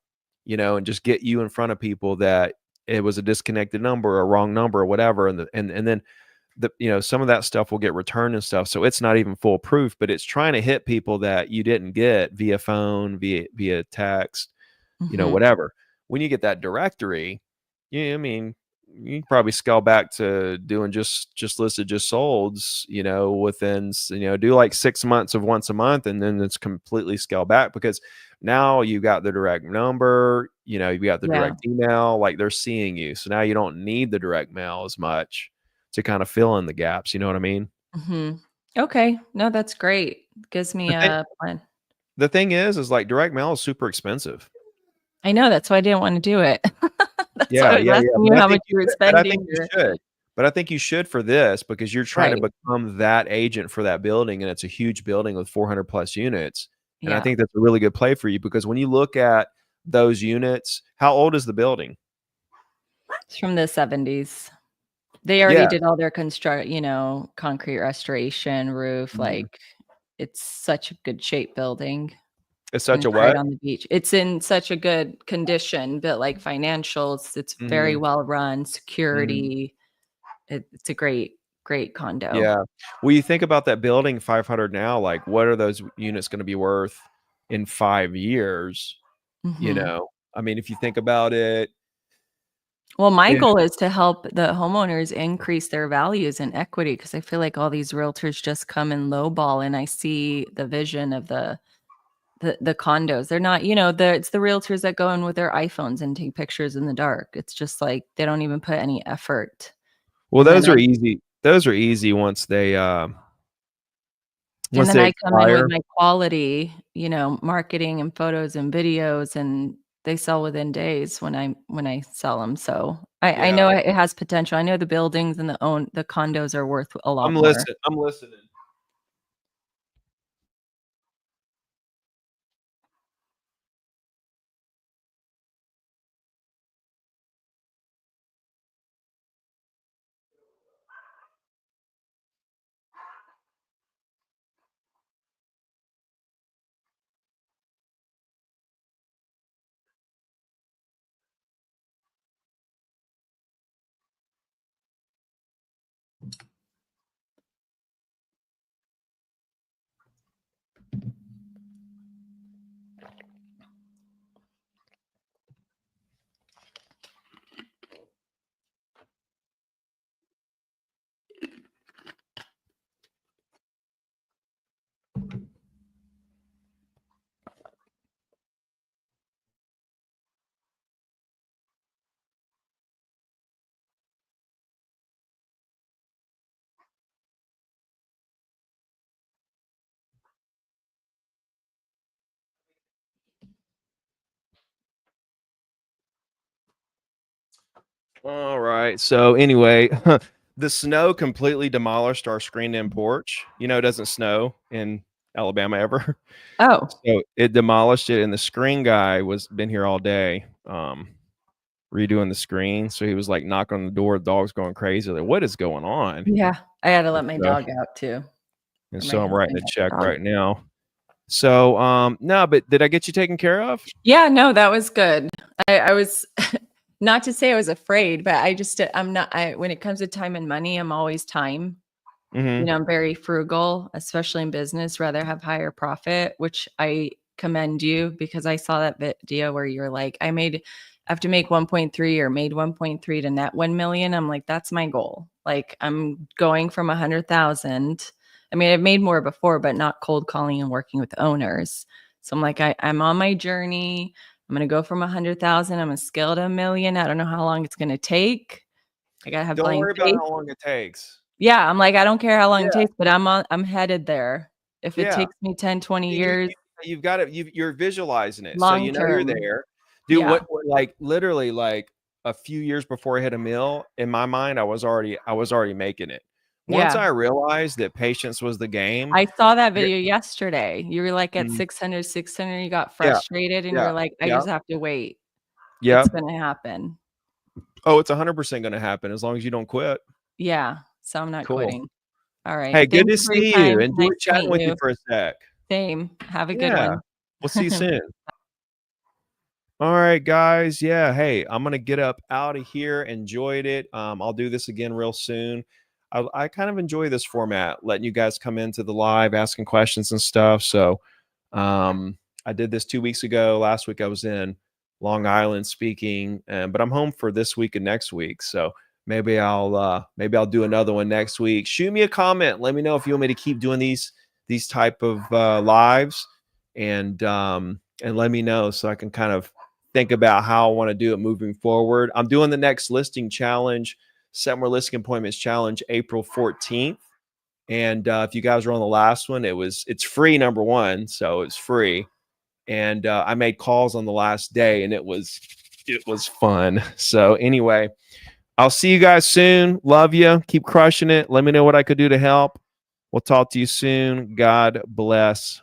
and just get you in front of people that it was a disconnected number, a wrong number, or whatever. And then some of that stuff will get returned and stuff. So it's not even foolproof, but it's trying to hit people that you didn't get via phone, via text, whatever. When you get that directory, I mean, you can probably scale back to doing just listed, just solds, within, do like 6 months of once a month. And then it's completely scale back because now you got the direct number, you've got the direct email, like they're seeing you. So now you don't need the direct mail as much to kind of fill in the gaps. You know what I mean? Okay. No, that's great. Gives me a plan. The thing is like direct mail is super expensive. I know. That's why I didn't want to do it. That's why I was asking you how much you were spending. I think you should. But I think you should for this because you're trying to become that agent for that building. And it's a huge building with 400 plus units. And I think that's a really good play for you because when you look at those units, how old is the building? It's from the 70s. They already did all their concrete restoration, roof. Like it's such a good shape building. It's such and a it's right what? on the beach. It's in such a good condition, but like financials, it's very well run, security. It's a great condo. Yeah. Well, you think about that building 500 now, like what are those units going to be worth in 5 years? You know, I mean, if you think about it. Well, my goal is to help the homeowners increase their values and equity, because I feel like all these realtors just come and lowball, and I see the vision of the condos. They're not, it's the realtors that go in with their iPhones and take pictures in the dark. It's just like they don't even put any effort. Well, And those then are easy. Those are easy once they and then I come in with expire. my quality, marketing and photos and videos, and they sell within days when I sell them. So I know it has potential. I know the buildings and the condos are worth a lot more. I'm listening. All right. So anyway, the snow completely demolished our screened-in porch. You know, it doesn't snow in Alabama ever. Oh, So it demolished it, and the screen guy was been here all day, redoing the screen. So he was like knocking on the door, the dog's going crazy. Like, what is going on? yeah. I had to let And my so, dog out too. and Or my so I'm writing husband a has check a dog. right now. So no, but did I get you taken care of? Yeah, no, that was good. I was not to say I was afraid, but I'm not, when it comes to time and money, I'm always time. Mm-hmm. I'm very frugal, especially in business, rather have higher profit, which I commend you, because I saw that video where you're like, I have to make 1.3 or made 1.3 to net 1 million. I'm like, that's my goal. Like I'm going from 100,000. I mean, I've made more before, but not cold calling and working with owners. So I'm like, I'm on my journey. I'm going to go from 100,000. I'm going to scale to 1 million. I don't know how long it's going to take. I got to have Don't blind worry about faith. how long it takes. Yeah, I'm like, I don't care how long Yeah. it takes, but I'm headed there. If it Yeah. takes me 10, 20 years, You've got it. You're visualizing it, so long you know you're term. there. Dude, Yeah. what like literally like a few years before I hit a mill, in my mind, I was already making it. Once Yeah. I realized that patience was the game. I saw that video yesterday. You were like at Mhm. 600, you got Yeah, frustrated and yeah, you're like, I yeah, just have to wait. yeah. It's going to happen. Oh, it's 100% going to happen as long as you don't quit. Yeah. So I'm not Cool. quitting. All right. Hey, good Thank to you for your see you. time. Enjoy Nice to chatting meet with you you. for a sec. Same. Have a good Yeah. one. We'll see you soon. All right, guys. Yeah. Hey, I'm gonna get up out of here. Enjoyed it. I'll do this again real soon. I kind of enjoy this format, letting you guys come into the live, asking questions and stuff. So, I did this 2 weeks ago. Last week I was in Long Island speaking, but I'm home for this week and next week. So maybe I'll do another one next week. Shoot me a comment. Let me know if you want me to keep doing these type of lives, and let me know so I can kind of think about how I want to do it moving forward. I'm doing the next listing challenge, set more listing appointments challenge, April 14th. And if you guys were on the last one, it's free, number one, so it's free. And I made calls on the last day, and it was fun. So anyway, I'll see you guys soon. Love you. Keep crushing it. Let me know what I could do to help. We'll talk to you soon. God bless.